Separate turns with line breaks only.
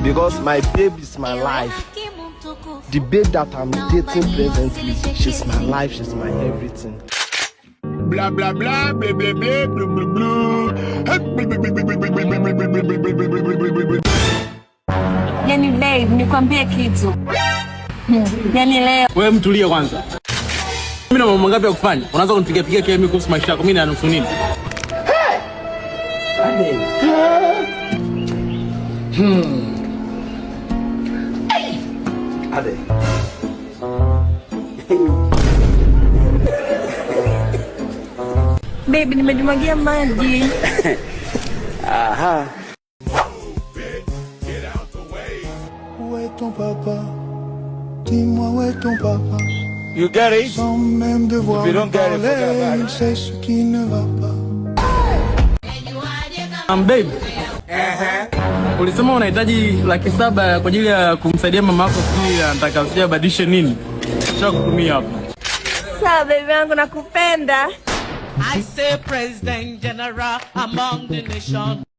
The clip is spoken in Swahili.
because my babe is my life. The babe that I'm dating presently, she's my life, she's my everything.
Blah blah blah blah blah blah blah blah.
Yani babe, nikwambie kitu. Yani leo.
Wewe mtulie kwanza. Mimi na mambo ngapi ya kufanya? Unaanza kunipiga kelele kuhusu maisha yako. Mimi na nusu nini?
Ade. Ade.
Babe, nimejimwagia maji.
Aha.
Où est ton papa? Dis-moi où est ton papa?
You get it?
Sans même devoir
If you don't get it,
parler,
forget about
il
it.
sait ce qui ne va pas.
Babe. Ulisema unahitaji 700,000 kwa ajili ya kumsaidia mama yako, sijui anataka sijui abadilishe nini. Nishakutumia hapa.
Sawa baby wangu, nakupenda.
I say President General among the nation.